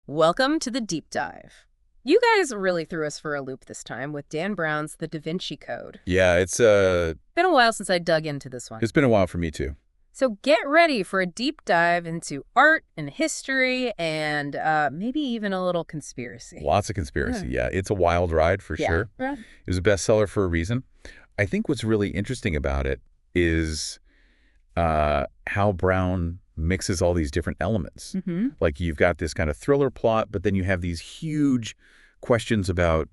Welcome to the deep dive. You guys really threw us for a loop this time with Dan Brown's The Da Vinci Code. Yeah, it's Been a while since I dug into this one. it's been a while for me too. So get ready for a deep dive into art and history and maybe even a little conspiracy. Lots of conspiracy. Yeah, it's a wild ride for sure. Yeah. It was a bestseller for a reason. I think what's really interesting about it is how Brown mixes all these different elements. Mm-hmm. Like you've got this kind of thriller plot, but then you have these huge questions about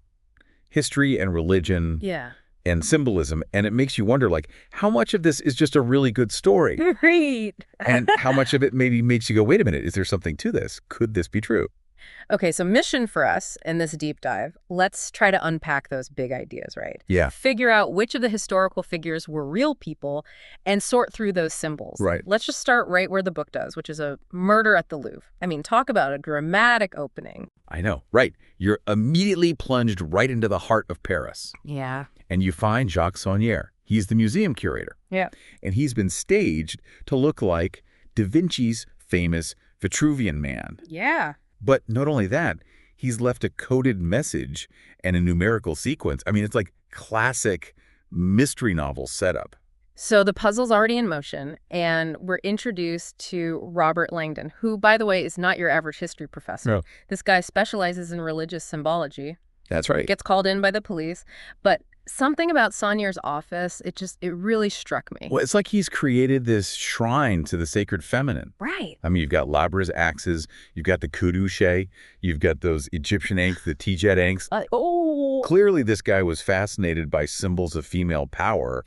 history and religion Yeah. and symbolism. And it makes you wonder, like, how much of this is just a really good story? Great. And how much of it maybe makes you go, wait a minute, is there something to this? Could this be true? Okay, so mission for us in this deep dive, let's try to unpack those big ideas, right? Yeah. Figure out which of the historical figures were real people and sort through those symbols. Right. Let's just start right where the book does, which is a murder at the Louvre. I mean, talk about a dramatic opening. I know, right. You're immediately plunged right into the heart of Paris. Yeah. And you find Jacques Saunière. He's the museum curator. Yeah. And he's been staged to look like Da Vinci's famous Vitruvian Man. Yeah. But not only that, he's left a coded message and a numerical sequence. I mean, it's like classic mystery novel setup. So the puzzle's already in motion, and we're introduced to Robert Langdon, who, by the way, is not your average history professor. No. This guy specializes in religious symbology. That's right. Gets called in by the police, but something about Saunière's office, it really struck me. Well, it's like he's created this shrine to the sacred feminine. Right. I mean, you've got Labra's axes, you've got the Kuduche, you've got those Egyptian inks, the Tijet inks. Clearly, this guy was fascinated by symbols of female power,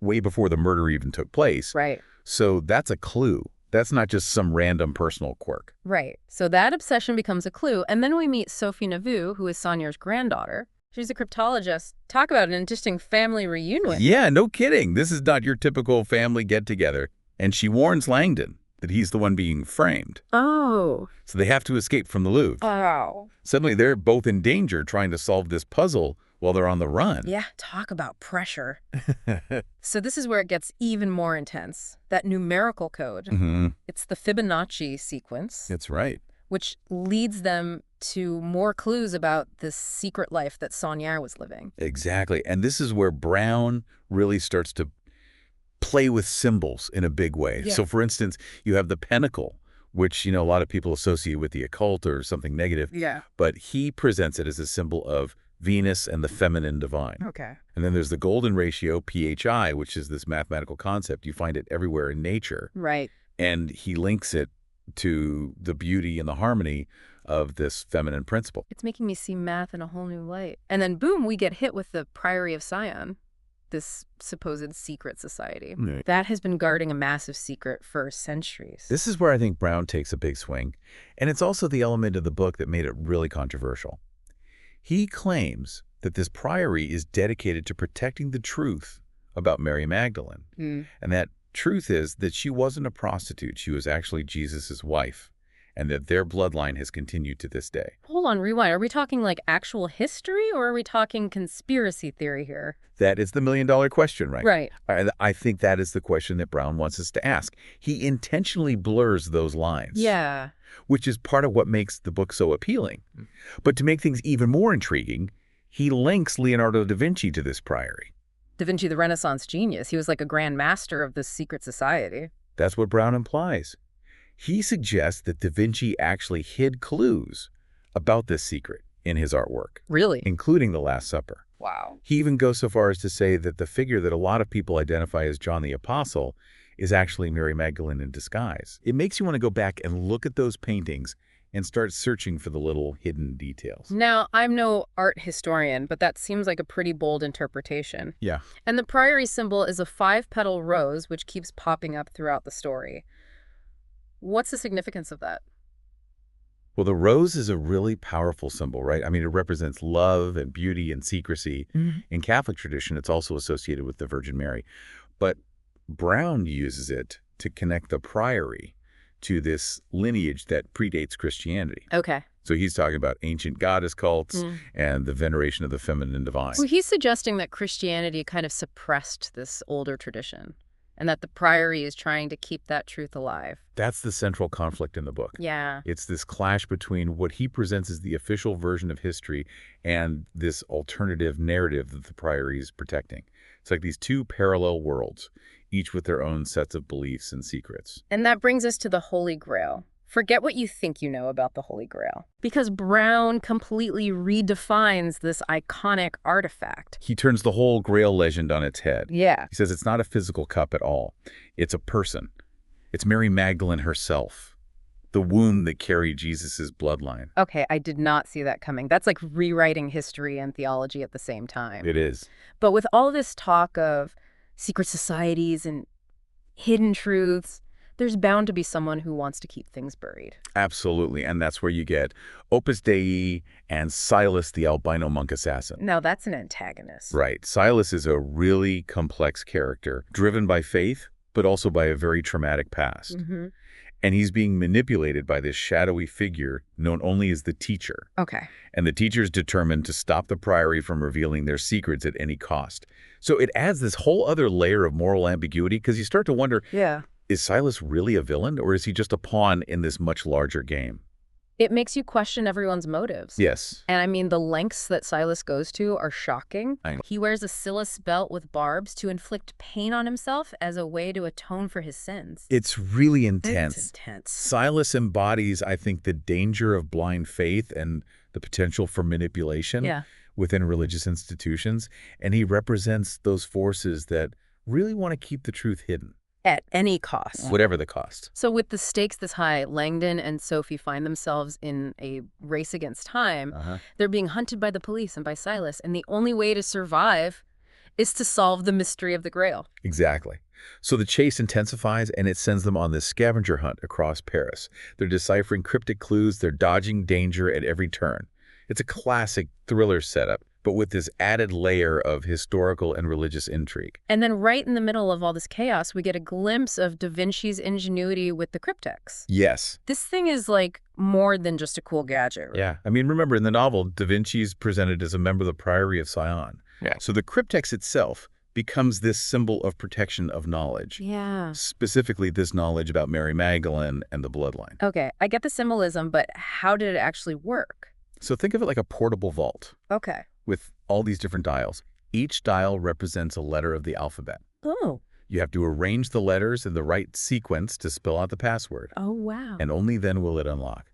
way before the murder even took place. Right. So that's a clue. That's not just some random personal quirk. Right. So that obsession becomes a clue, and then we meet Sophie Neff, who is Saunière's granddaughter. She's a cryptologist. Talk about an interesting family reunion. Yeah, no kidding. This is not your typical family get-together. And she warns Langdon that he's the one being framed. Oh. So they have to escape from the Louvre. Oh. Suddenly, they're both in danger trying to solve this puzzle while they're on the run. Yeah, talk about pressure. So this is where it gets even more intense. That numerical code. Mm-hmm. It's the Fibonacci sequence. That's right. Which leads them to more clues about this secret life that Saunière was living. Exactly. And this is where Brown really starts to play with symbols in a big way. Yeah. So, for instance, you have the pentacle, which, a lot of people associate with the occult or something negative. Yeah. But he presents it as a symbol of Venus and the feminine divine. Okay. And then there's the golden ratio, PHI, which is this mathematical concept. You find it everywhere in nature. Right. And he links it to the beauty and the harmony of this feminine principle. It's making me see math in a whole new light. And then, boom, we get hit with the Priory of Sion, this supposed secret society. Right. That has been guarding a massive secret for centuries. This is where I think Brown takes a big swing. And it's also the element of the book that made it really controversial. He claims that this priory is dedicated to protecting the truth about Mary Magdalene. Mm. And that truth is that she wasn't a prostitute. She was actually Jesus's wife, and that their bloodline has continued to this day. Hold on, rewind. Are we talking like actual history, or are we talking conspiracy theory here? That is the million-dollar question, right? Right. I think that is the question that Brown wants us to ask. He intentionally blurs those lines. Yeah. Which is part of what makes the book so appealing. But to make things even more intriguing, he links Leonardo da Vinci to this priory. Da Vinci, the Renaissance genius. He was like a grand master of this secret society. That's what Brown implies. He suggests that da Vinci actually hid clues about this secret in his artwork. Really? Including the Last Supper. Wow. He even goes so far as to say that the figure that a lot of people identify as John the Apostle is actually Mary Magdalene in disguise. It makes you want to go back and look at those paintings and start searching for the little hidden details. Now, I'm no art historian, but that seems like a pretty bold interpretation. Yeah. And the priory symbol is a 5-petal rose, which keeps popping up throughout the story. What's the significance of that? Well, the rose is a really powerful symbol, right? I mean, it represents love and beauty and secrecy. Mm-hmm. In Catholic tradition, it's also associated with the Virgin Mary. But Brown uses it to connect the priory to this lineage that predates Christianity. Okay. So he's talking about ancient goddess cults and the veneration of the feminine divine. So he's suggesting that Christianity kind of suppressed this older tradition. and that the Priory is trying to keep that truth alive. That's the central conflict in the book. Yeah. It's this clash between what he presents as the official version of history and this alternative narrative that the Priory is protecting. It's like these two parallel worlds, each with their own sets of beliefs and secrets. And that brings us to the Holy Grail. Forget what you think you know about the Holy Grail, because Brown completely redefines this iconic artifact. He turns the whole Grail legend on its head. Yeah. He says it's not a physical cup at all. It's a person. It's Mary Magdalene herself, the womb that carried Jesus's bloodline. Okay, I did not see that coming. That's like rewriting history and theology at the same time. It is. But with all this talk of secret societies and hidden truths, there's bound to be someone who wants to keep things buried. Absolutely, and that's where you get Opus Dei and Silas the albino monk assassin. Now that's an antagonist. Right. Silas is a really complex character, driven by faith, but also by a very traumatic past. Mm-hmm. And he's being manipulated by this shadowy figure known only as the teacher. Okay. And the teacher's determined to stop the Priory from revealing their secrets at any cost. So it adds this whole other layer of moral ambiguity, because you start to wonder, Yeah. is Silas really a villain, or is he just a pawn in this much larger game? It makes you question everyone's motives. Yes. And I mean, the lengths that Silas goes to are shocking. I know. He wears a Silas belt with barbs to inflict pain on himself as a way to atone for his sins. It's really intense. It's intense. Silas embodies, I think, the danger of blind faith and the potential for manipulation within religious institutions. And he represents those forces that really want to keep the truth hidden. At any cost. Whatever the cost. So with the stakes this high, Langdon and Sophie find themselves in a race against time. They're being hunted by the police and by Silas, and the only way to survive is to solve the mystery of the Grail. Exactly. So the chase intensifies, and it sends them on this scavenger hunt across Paris. They're deciphering cryptic clues. They're dodging danger at every turn. It's a classic thriller setup, but with this added layer of historical and religious intrigue. And then right in the middle of all this chaos, we get a glimpse of Da Vinci's ingenuity with the cryptex. Yes. This thing is like more than just a cool gadget. Right? Yeah. I mean, remember, in the novel, Da Vinci's presented as a member of the Priory of Sion. Yeah. So the cryptex itself becomes this symbol of protection of knowledge. Yeah. Specifically, this knowledge about Mary Magdalene and the bloodline. Okay, I get the symbolism, but how did it actually work? So think of it like a portable vault. Okay. With all these different dials. Each dial represents a letter of the alphabet. Oh. You have to arrange the letters in the right sequence to spell out the password. Oh, wow. And only then will it unlock.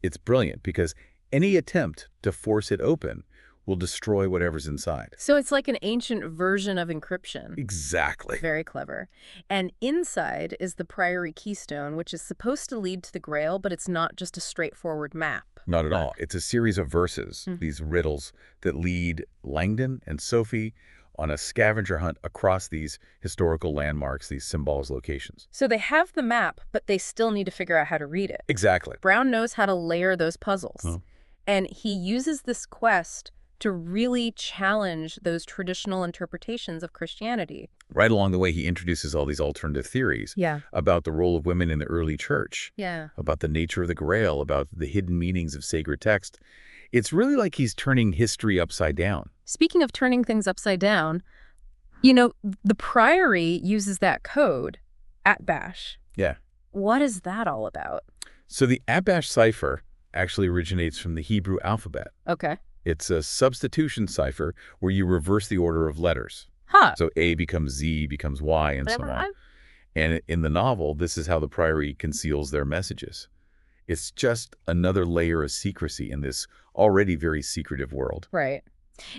It's brilliant because any attempt to force it open will destroy whatever's inside. So it's like an ancient version of encryption. Exactly. Very clever. And inside is the Priory keystone, which is supposed to lead to the Grail, but it's not just a straightforward map. Not at all. It's a series of verses, these riddles, that lead Landon and Sophie on a scavenger hunt across these historical landmarks, these symbols, locations. So they have the map, but they still need to figure out how to read it. Exactly. Brown knows how to layer those puzzles. And he uses this quest to really challenge those traditional interpretations of Christianity. Right along the way, he introduces all these alternative theories about the role of women in the early church, about the nature of the Grail, about the hidden meanings of sacred text. It's really like he's turning history upside down. Speaking of turning things upside down, you know, the Priory uses that code, @bash. Yeah. What is that all about? So the @bash cipher actually originates from the Hebrew alphabet. Okay. It's a substitution cipher where you reverse the order of letters. So A becomes Z, becomes Y, and so on. And in the novel, this is how the Priory conceals their messages. It's just another layer of secrecy in this already very secretive world. Right.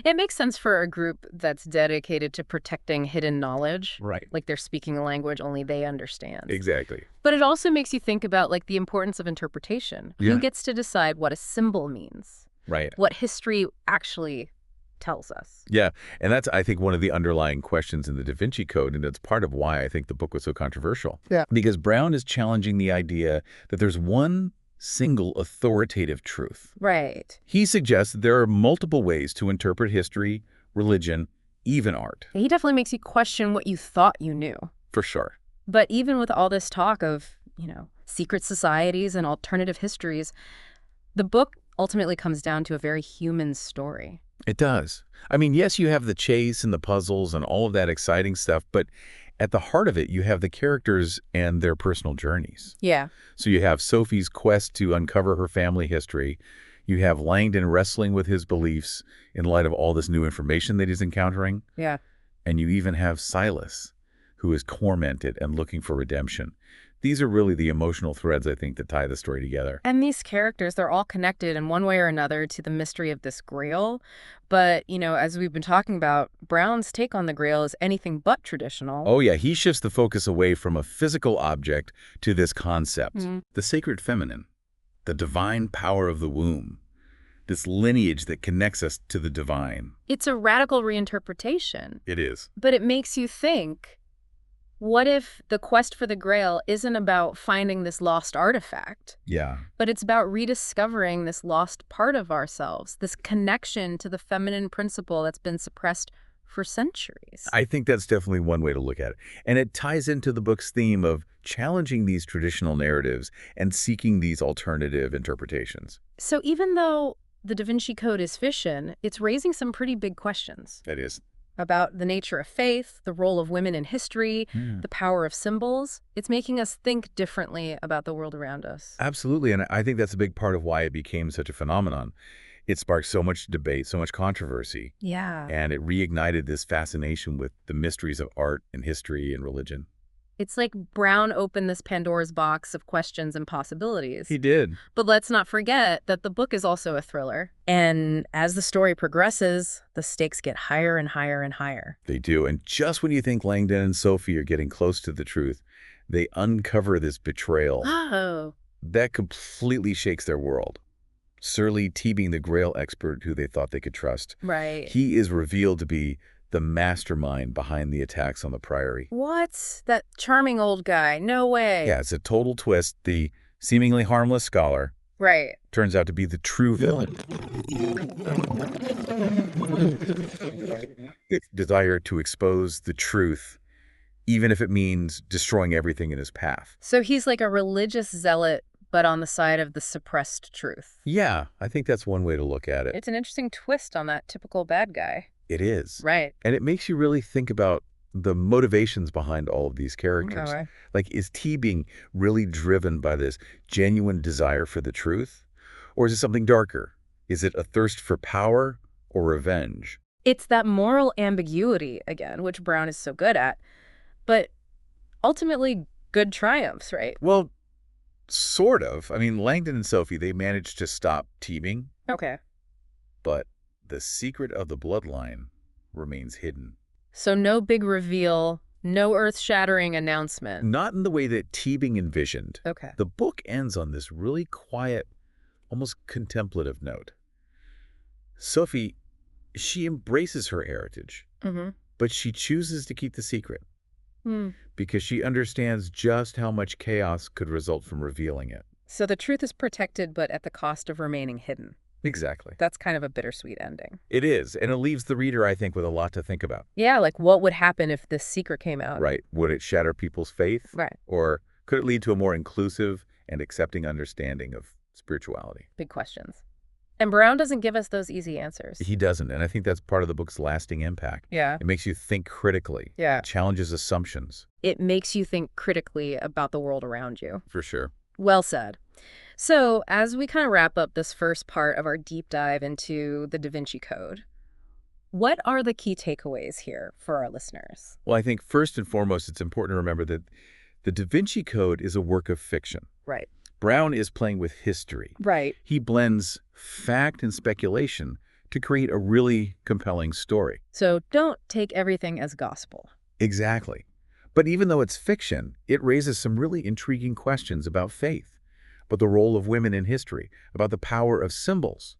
It makes sense for a group that's dedicated to protecting hidden knowledge. Right. Like they're speaking a language only they understand. Exactly. But it also makes you think about like the importance of interpretation. Who gets to decide what a symbol means? Right. What history actually tells us. Yeah. And that's, I think, one of the underlying questions in the Da Vinci Code, and that's part of why I think the book was so controversial. Yeah. Because Brown is challenging the idea that there's one single authoritative truth. Right. He suggests that there are multiple ways to interpret history, religion, even art. He definitely makes you question what you thought you knew. For sure. But even with all this talk of, you know, secret societies and alternative histories, the book ultimately comes down to a very human story. It does. I mean, yes, you have the chase and the puzzles and all of that exciting stuff, but at the heart of it, you have the characters and their personal journeys. Yeah. So you have Sophie's quest to uncover her family history. You have Langdon wrestling with his beliefs in light of all this new information that he's encountering. Yeah. And you even have Silas, who is tormented and looking for redemption. These are really the emotional threads, I think, that tie the story together. And these characters, they're all connected in one way or another to the mystery of this Grail. But, as we've been talking about, Brown's take on the Grail is anything but traditional. Oh, yeah. He shifts the focus away from a physical object to this concept, the sacred feminine, the divine power of the womb, this lineage that connects us to the divine. It's a radical reinterpretation. It is. But it makes you think, what if the quest for the Grail isn't about finding this lost artifact? Yeah. But it's about rediscovering this lost part of ourselves, this connection to the feminine principle that's been suppressed for centuries. I think that's definitely one way to look at it. And it ties into the book's theme of challenging these traditional narratives and seeking these alternative interpretations. So even though the Da Vinci Code is fiction, it's raising some pretty big questions. That is. About the nature of faith, the role of women in history, the power of symbols. It's making us think differently about the world around us. Absolutely, and I think that's a big part of why it became such a phenomenon. It sparked so much debate, so much controversy. Yeah. And it reignited this fascination with the mysteries of art and history and religion. It's like Brown opened this Pandora's box of questions and possibilities. He did. But let's not forget that the book is also a thriller. And as the story progresses, the stakes get higher and higher and higher. They do. And just when you think Langdon and Sophie are getting close to the truth, they uncover this betrayal. Oh. That completely shakes their world. Surly Teabing, the Grail expert who they thought they could trust. Right. He is revealed to be the mastermind behind the attacks on the Priory. What? That charming old guy. No way. Yeah, it's a total twist. The seemingly harmless scholar right. turns out to be the true villain. Desire to expose the truth, even if it means destroying everything in his path. So he's like a religious zealot, but on the side of the suppressed truth. Yeah, I think that's one way to look at it. It's an interesting twist on that typical bad guy. It is. Right. And it makes you really think about the motivations behind all of these characters. Okay. Like, is Teabing really driven by this genuine desire for the truth? Or is it something darker? Is it a thirst for power or revenge? It's that moral ambiguity, again, which Brown is so good at. But ultimately, good triumphs, right? Well, sort of. I mean, Langdon and Sophie, they managed to stop Teabing. Okay. But the secret of the bloodline remains hidden. So no big reveal, no earth-shattering announcement. Not in the way that Teabing envisioned. Okay. The book ends on this really quiet, almost contemplative note. Sophie, she embraces her heritage, but she chooses to keep the secret because she understands just how much chaos could result from revealing it. So the truth is protected, but at the cost of remaining hidden. Exactly. That's kind of a bittersweet ending. It is, and it leaves the reader, I think, with a lot to think about. Yeah, like what would happen if this secret came out? Right. Would it shatter people's faith? Right. Or could it lead to a more inclusive and accepting understanding of spirituality? Big questions. And Brown doesn't give us those easy answers. He doesn't, and I think that's part of the book's lasting impact. Yeah. It makes you think critically. Yeah. It challenges assumptions. It makes you think critically about the world around you. For sure. Well said. So, as we kind of wrap up this first part of our deep dive into the Da Vinci Code, what are the key takeaways here for our listeners? Well, I think first and foremost, it's important to remember that the Da Vinci Code is a work of fiction. Right. Brown is playing with history. Right. He blends fact and speculation to create a really compelling story. So don't take everything as gospel. Exactly. But even though it's fiction, it raises some really intriguing questions about faith, about the role of women in history, about the power of symbols.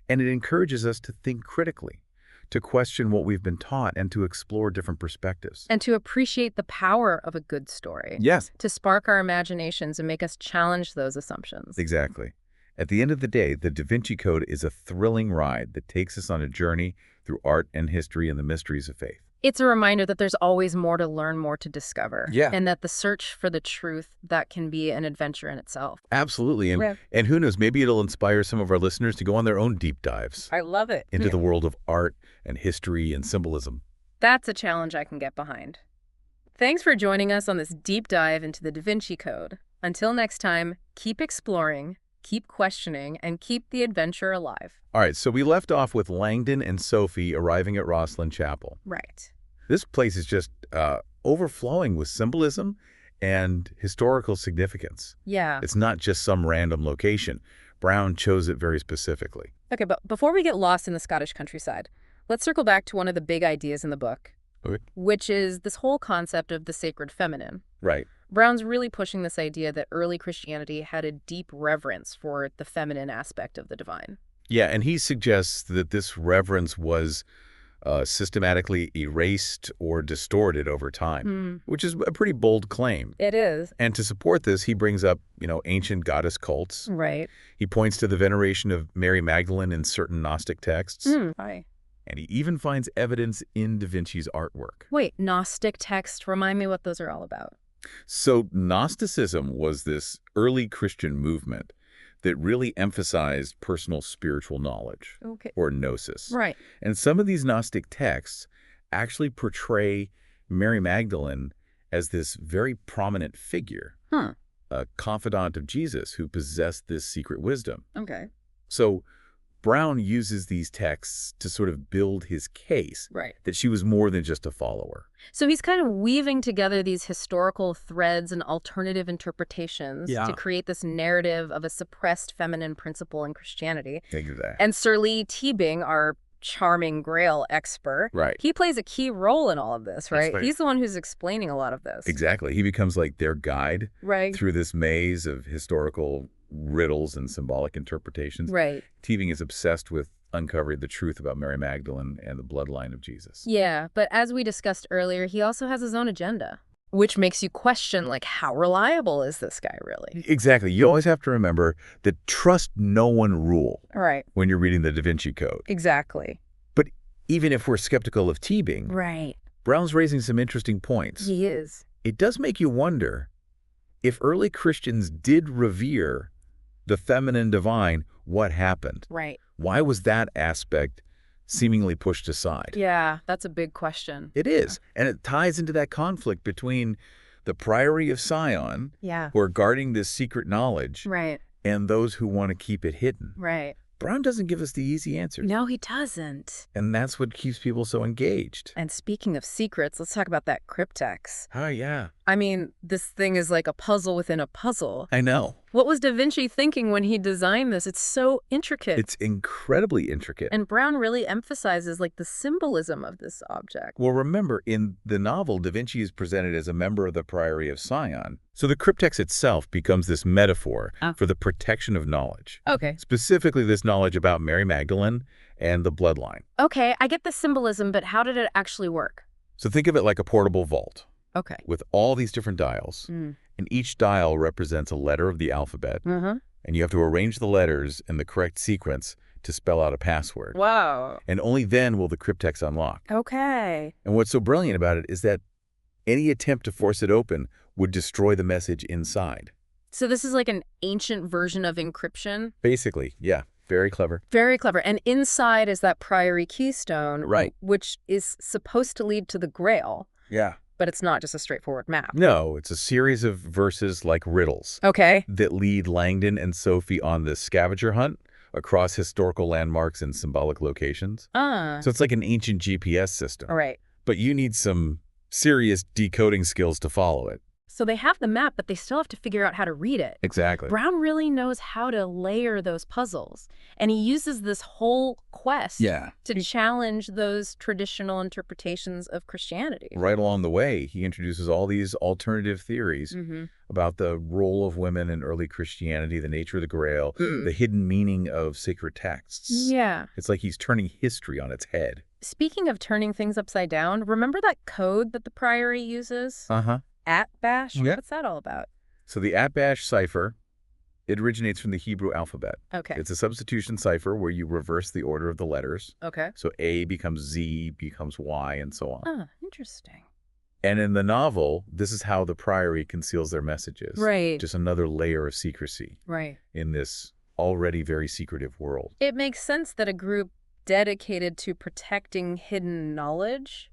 And it encourages us to think critically, to question what we've been taught, and to explore different perspectives. And to appreciate the power of a good story. Yes. To spark our imaginations and make us challenge those assumptions. Exactly. At the end of the day, the Da Vinci Code is a thrilling ride that takes us on a journey through art and history and the mysteries of faith. It's a reminder that there's always more to learn, more to discover. Yeah. And that the search for the truth, that can be an adventure in itself. Absolutely. And who knows, maybe it'll inspire some of our listeners to go on their own deep dives. I love it. Into the world of art and history and symbolism. That's a challenge I can get behind. Thanks for joining us on this deep dive into the Da Vinci Code. Until next time, keep exploring, keep questioning, and keep the adventure alive. All right, so we left off with Langdon and Sophie arriving at Rosslyn Chapel. Right. This place is just overflowing with symbolism and historical significance. Yeah. It's not just some random location. Brown chose it very specifically. Okay, but before we get lost in the Scottish countryside, let's circle back to one of the big ideas in the book, Okay. which is this whole concept of the sacred feminine. Right. Brown's really pushing this idea that early Christianity had a deep reverence for the feminine aspect of the divine. Yeah, and he suggests that this reverence was systematically erased or distorted over time, which is a pretty bold claim. It is. And to support this, he brings up, ancient goddess cults. Right. He points to the veneration of Mary Magdalene in certain Gnostic texts. Right. And he even finds evidence in Da Vinci's artwork. Wait, Gnostic text, remind me what those are all about. So Gnosticism was this early Christian movement that really emphasized personal spiritual knowledge, or gnosis. Right. And some of these Gnostic texts actually portray Mary Magdalene as this very prominent figure, a confidant of Jesus who possessed this secret wisdom. Okay. So Brown uses these texts to sort of build his case that she was more than just a follower. So he's kind of weaving together these historical threads and alternative interpretations to create this narrative of a suppressed feminine principle in Christianity. Exactly. And Sir Lee Teabing, our charming Grail expert, he plays a key role in all of this, right? He's the one who's explaining a lot of this. Exactly. He becomes like their guide through this maze of historical riddles and symbolic interpretations. Right. Teabing is obsessed with uncovering the truth about Mary Magdalene and the bloodline of Jesus. Yeah, but as we discussed earlier, he also has his own agenda, which makes you question, like, how reliable is this guy really? Exactly. You always have to remember that trust no one rule when you're reading the Da Vinci Code. Exactly. But even if we're skeptical of Teabing, Brown's raising some interesting points. He is. It does make you wonder if early Christians did revere the feminine divine, what happened? Right. Why was that aspect seemingly pushed aside? Yeah, that's a big question. It is. And it ties into that conflict between the Priory of Sion, who are guarding this secret knowledge, and those who want to keep it hidden. Right. Brown doesn't give us the easy answers. No, he doesn't. And that's what keeps people so engaged. And speaking of secrets, let's talk about that cryptex. Oh, yeah. I mean, this thing is like a puzzle within a puzzle. I know. What was Da Vinci thinking when he designed this? It's so intricate. It's incredibly intricate. And Brown really emphasizes like the symbolism of this object. Well, remember, in the novel, Da Vinci is presented as a member of the Priory of Sion. So the cryptex itself becomes this metaphor for the protection of knowledge. Okay. Specifically, this knowledge about Mary Magdalene and the bloodline. Okay, I get the symbolism, but how did it actually work? So think of it like a portable vault. Okay. With all these different dials. And each dial represents a letter of the alphabet. And you have to arrange the letters in the correct sequence to spell out a password. Wow. And only then will the cryptex unlock. Okay. And what's so brilliant about it is that any attempt to force it open would destroy the message inside. So this is like an ancient version of encryption? Basically, yeah. Very clever. Very clever. And inside is that Priory keystone, which is supposed to lead to the Grail. Yeah. But it's not just a straightforward map. No, it's a series of verses like riddles. Okay. That lead Langdon and Sophie on this scavenger hunt across historical landmarks and symbolic locations. So it's like an ancient GPS system. All right. But you need some serious decoding skills to follow it. So they have the map, but they still have to figure out how to read it. Exactly. Brown really knows how to layer those puzzles. And he uses this whole quest to challenge those traditional interpretations of Christianity. Right along the way, he introduces all these alternative theories about the role of women in early Christianity, the nature of the Grail, the hidden meaning of sacred texts. Yeah. It's like he's turning history on its head. Speaking of turning things upside down, remember that code that the Priory uses? @bash? Yeah. What's that all about? So the @bash cipher, it originates from the Hebrew alphabet. Okay. It's a substitution cipher where you reverse the order of the letters. Okay. So A becomes Z, becomes Y, and so on. Oh, interesting. And in the novel, this is how the Priory conceals their messages. Right. Just another layer of secrecy. Right. In this already very secretive world. It makes sense that a group dedicated to protecting hidden knowledge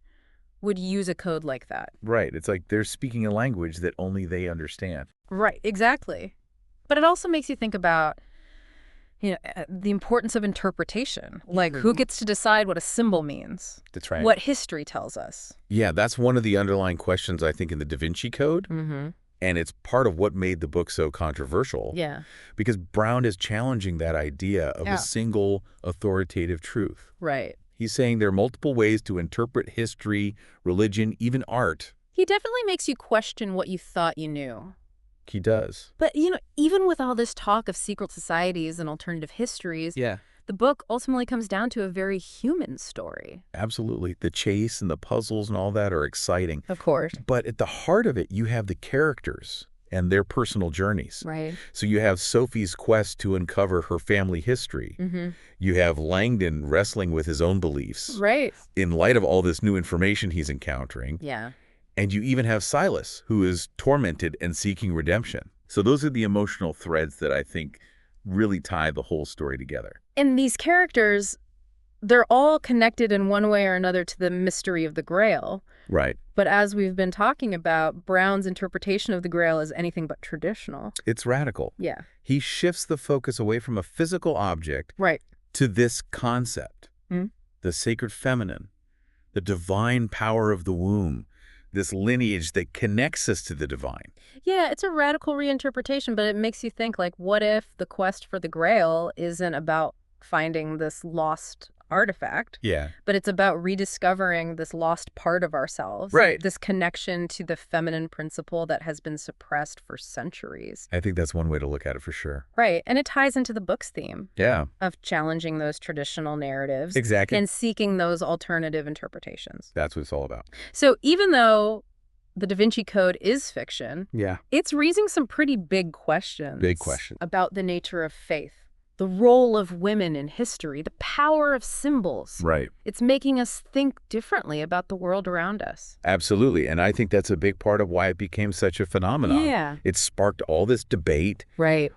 would use a code like that. Right. It's like they're speaking a language that only they understand. Right, exactly. But it also makes you think about, the importance of interpretation. Like, who gets to decide what a symbol means? That's right. What history tells us. Yeah, that's one of the underlying questions, I think, in the Da Vinci Code. Mm-hmm. And it's part of what made the book so controversial. Yeah. Because Brown is challenging that idea of a single authoritative truth. Right. He's saying there are multiple ways to interpret history, religion, even art. He definitely makes you question what you thought you knew. He does. But, even with all this talk of secret societies and alternative histories, the book ultimately comes down to a very human story. Absolutely. The chase and the puzzles and all that are exciting. Of course. But at the heart of it, you have the characters and their personal journeys. Right. So you have Sophie's quest to uncover her family history. Mm-hmm. You have Langdon wrestling with his own beliefs. Right. In light of all this new information he's encountering. Yeah. And you even have Silas, who is tormented and seeking redemption. So those are the emotional threads that I think really tie the whole story together. And these characters, they're all connected in one way or another to the mystery of the Grail. Right. But as we've been talking about, Brown's interpretation of the Grail is anything but traditional. It's radical. Yeah. He shifts the focus away from a physical object to this concept, the sacred feminine, the divine power of the womb, this lineage that connects us to the divine. Yeah, it's a radical reinterpretation, but it makes you think, like, what if the quest for the Grail isn't about finding this lost artifact, but it's about rediscovering this lost part of ourselves, this connection to the feminine principle that has been suppressed for centuries. I think that's one way to look at it for sure. Right, and it ties into the book's theme of challenging those traditional narratives and seeking those alternative interpretations. That's what it's all about. So even though the Da Vinci Code is fiction, it's raising some pretty big questions. About the nature of faith, the role of women in history, the power of symbols. Right. It's making us think differently about the world around us. Absolutely. And I think that's a big part of why it became such a phenomenon. Yeah. It sparked all this debate,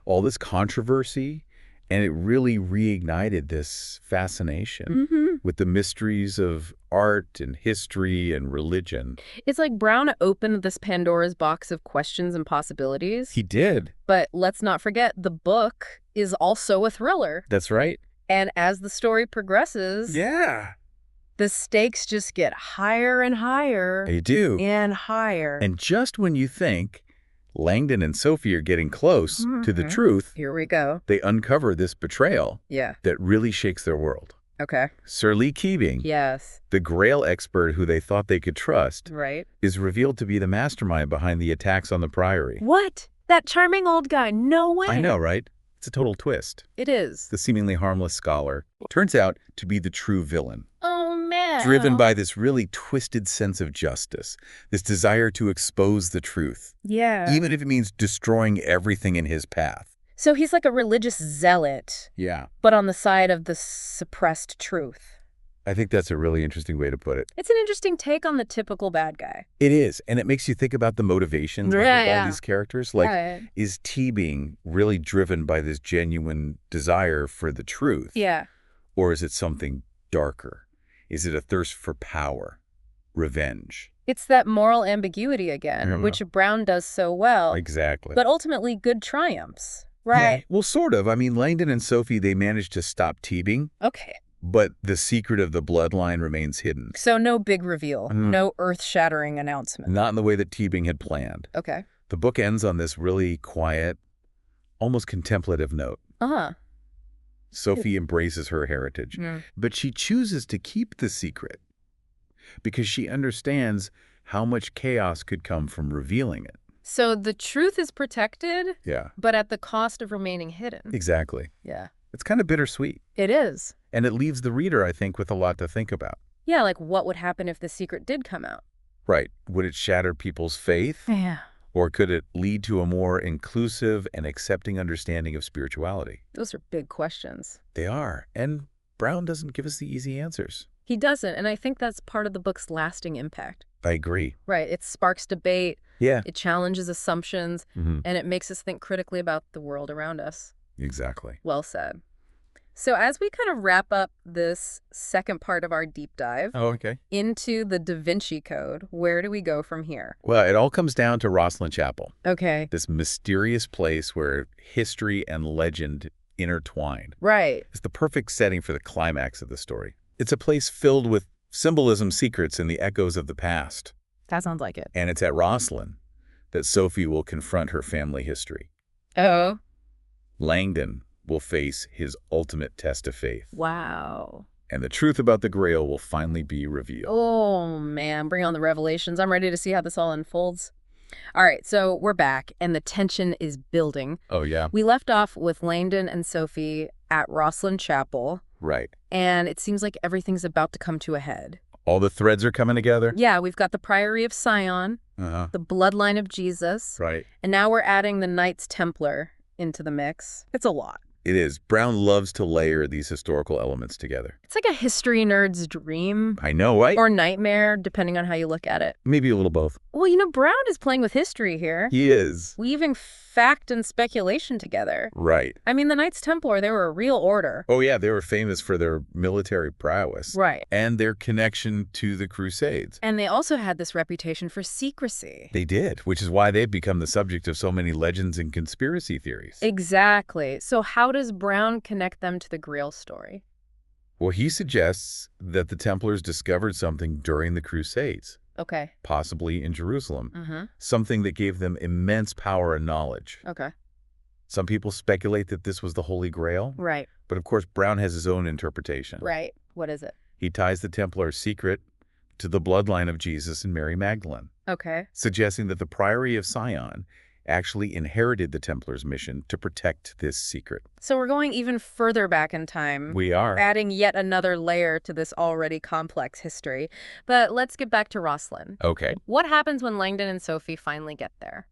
all this controversy, and it really reignited this fascination with the mysteries of art and history and religion. It's like Brown opened this Pandora's box of questions and possibilities. He did. But let's not forget, the book is also a thriller. That's right. And as the story progresses, the stakes just get higher and higher. They do. And higher. And just when you think Landon and Sophie are getting close to the truth, here we go. They uncover this betrayal that really shakes their world. Okay. Sir Lee Keating, the Grail expert who they thought they could trust, is revealed to be the mastermind behind the attacks on the Priory. What? That charming old guy? No way. I know, right? It's a total twist. It is. The seemingly harmless scholar turns out to be the true villain. Oh, man. Driven by this really twisted sense of justice, this desire to expose the truth. Yeah. Even if it means destroying everything in his path. So he's like a religious zealot. Yeah. But on the side of the suppressed truth. I think that's a really interesting way to put it. It's an interesting take on the typical bad guy. It is. And it makes you think about the motivations of all these characters. Like, is Teabing really driven by this genuine desire for the truth? Yeah. Or is it something darker? Is it a thirst for power, revenge? It's that moral ambiguity again, which Brown does so well. Exactly. But ultimately, good triumphs. Right. Yeah. Well, sort of. I mean, Landon and Sophie, they managed to stop Teabing. Okay. But the secret of the bloodline remains hidden. So no big reveal, no earth-shattering announcement. Not in the way that Teabing had planned. Okay. The book ends on this really quiet, almost contemplative note. Sophie embraces her heritage, but she chooses to keep the secret because she understands how much chaos could come from revealing it. So the truth is protected, but at the cost of remaining hidden. Exactly. Yeah. It's kind of bittersweet. It is. And it leaves the reader, I think, with a lot to think about. Yeah, like what would happen if the secret did come out? Right. Would it shatter people's faith? Yeah. Or could it lead to a more inclusive and accepting understanding of spirituality? Those are big questions. They are. And Brown doesn't give us the easy answers. He doesn't. And I think that's part of the book's lasting impact. I agree. Right. It sparks debate. Yeah. It challenges assumptions. And it makes us think critically about the world around us. Exactly. Well said. So as we kind of wrap up this second part of our deep dive into the Da Vinci Code, where do we go from here? Well, it all comes down to Rosslyn Chapel. Okay. This mysterious place where history and legend intertwine. Right. It's the perfect setting for the climax of the story. It's a place filled with symbolism, secrets, and the echoes of the past. That sounds like it. And it's at Rosslyn that Sophie will confront her family history. Oh. Langdon will face his ultimate test of faith. Wow. And the truth about the Grail will finally be revealed. Oh, man. Bring on the revelations. I'm ready to see how this all unfolds. All right, so we're back, and the tension is building. Oh, yeah. We left off with Landon and Sophie at Rosslyn Chapel. Right. And it seems like everything's about to come to a head. All the threads are coming together? Yeah, we've got the Priory of Sion, the bloodline of Jesus. Right. And now we're adding the Knights Templar into the mix. It's a lot. It is. Brown loves to layer these historical elements together. It's like a history nerd's dream. I know, right? Or nightmare, depending on how you look at it. Maybe a little both. Well, Brown is playing with history here. He is. Weaving fact and speculation together. Right. I mean, the Knights Templar, they were a real order. Oh, yeah. They were famous for their military prowess. Right. And their connection to the Crusades. And they also had this reputation for secrecy. They did, which is why they've become the subject of so many legends and conspiracy theories. Exactly. So how does Brown connect them to the Grail story? Well, he suggests that the Templars discovered something during the Crusades. Okay. Possibly in Jerusalem. Something that gave them immense power and knowledge. Okay. Some people speculate that this was the Holy Grail. Right. But of course, Brown has his own interpretation. Right. What is it? He ties the Templar secret to the bloodline of Jesus and Mary Magdalene. Okay. Suggesting that the Priory of Sion actually inherited the Templars' mission to protect this secret. So we're going even further back in time. We are. Adding yet another layer to this already complex history. But let's get back to Rosslyn. Okay. What happens when Langdon and Sophie finally get there?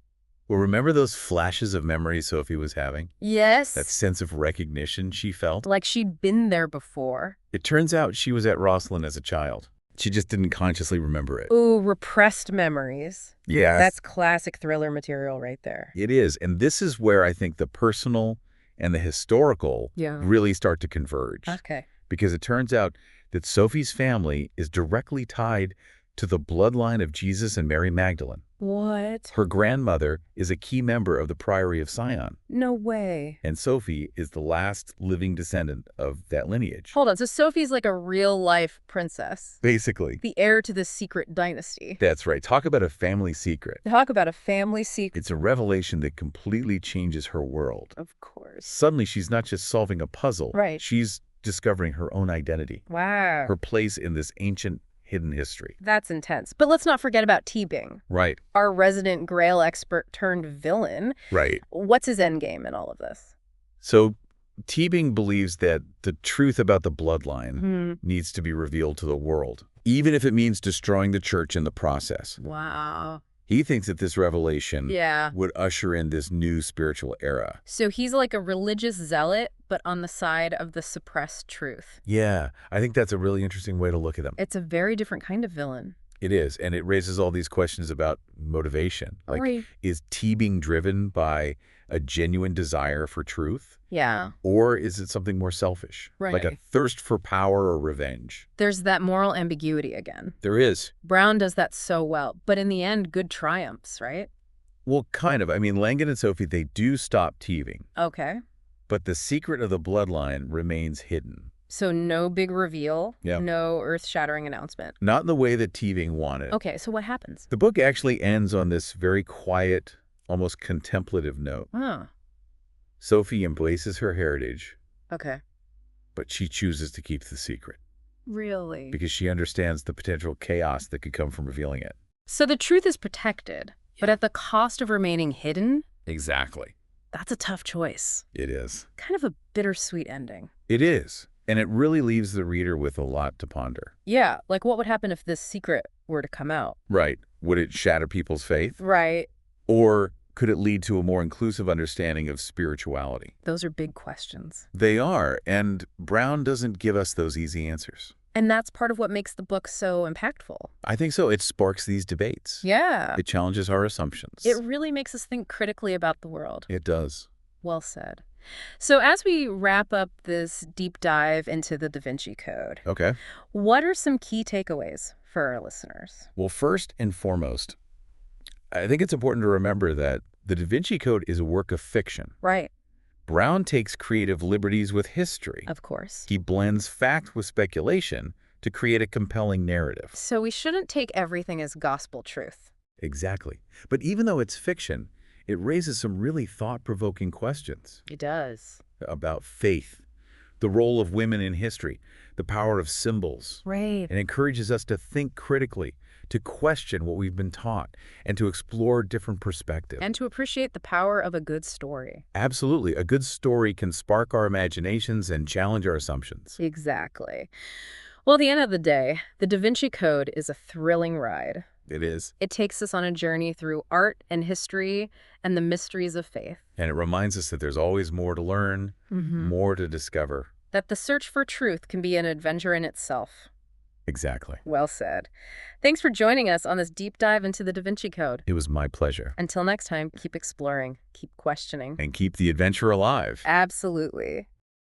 Well, remember those flashes of memory Sophie was having? Yes. That sense of recognition she felt? Like she'd been there before. It turns out she was at Rosslyn as a child. She just didn't consciously remember it. Ooh, repressed memories. Yeah. That's classic thriller material right there. It is. And this is where I think the personal and the historical really start to converge. Okay. Because it turns out that Sophie's family is directly tied to the bloodline of Jesus and Mary Magdalene. What? Her grandmother is a key member of the Priory of Sion. No way. And Sophie is the last living descendant of that lineage. Hold on. So Sophie's like a real-life princess. Basically. The heir to this secret dynasty. That's right. Talk about a family secret. Talk about a family secret. It's a revelation that completely changes her world. Of course. Suddenly, she's not just solving a puzzle. Right. She's discovering her own identity. Wow. Her place in this ancient hidden history. That's intense. But let's not forget about Teabing. Right. Our resident Grail expert turned villain. Right. What's his endgame in all of this? So Teabing believes that the truth about the bloodline needs to be revealed to the world, even if it means destroying the church in the process. Wow. He thinks that this revelation would usher in this new spiritual era. So he's like a religious zealot, but on the side of the suppressed truth. Yeah, I think that's a really interesting way to look at him. It's a very different kind of villain. It is, and it raises all these questions about motivation. Like, is Teabing driven by a genuine desire for truth? Yeah. Or is it something more selfish? Right. Like a thirst for power or revenge? There's that moral ambiguity again. There is. Brown does that so well, but in the end, good triumphs, right? Well, kind of. I mean, Langdon and Sophie, they do stop Teabing. Okay. But the secret of the bloodline remains hidden. So no big reveal, Yeah. no earth-shattering announcement. Not in the way that Teabing wanted. Okay, so what happens? The book actually ends on this very quiet, almost contemplative note. Oh. Sophie embraces her heritage, Okay. but she chooses to keep the secret Really? because she understands the potential chaos that could come from revealing it. So the truth is protected, but at the cost of remaining hidden? Exactly. That's a tough choice. It is. Kind of a bittersweet ending. It is. And it really leaves the reader with a lot to ponder. Yeah, like what would happen if this secret were to come out? Right. Would it shatter people's faith? Right. Or could it lead to a more inclusive understanding of spirituality? Those are big questions. They are, and Brown doesn't give us those easy answers. And that's part of what makes the book so impactful. I think so. It sparks these debates. Yeah. It challenges our assumptions. It really makes us think critically about the world. It does. Well said. So as we wrap up this deep dive into the Da Vinci Code, Okay. what are some key takeaways for our listeners? Well, first and foremost, I think it's important to remember that the Da Vinci Code is a work of fiction. Right. Brown takes creative liberties with history. Of course. He blends fact with speculation to create a compelling narrative. So we shouldn't take everything as gospel truth. Exactly. But even though it's fiction, it raises some really thought-provoking questions It does. about faith, the role of women in history, the power of symbols. Right. And encourages us to think critically, to question what we've been taught, and to explore different perspectives. And to appreciate the power of a good story. Absolutely. A good story can spark our imaginations and challenge our assumptions. Exactly. Well, at the end of the day, the Da Vinci Code is a thrilling ride. It is. It takes us on a journey through art and history and the mysteries of faith. And it reminds us that there's always more to learn, more to discover. That the search for truth can be an adventure in itself. Exactly. Well said. Thanks for joining us on this deep dive into the Da Vinci Code. It was my pleasure. Until next time, keep exploring, keep questioning. And keep the adventure alive. Absolutely.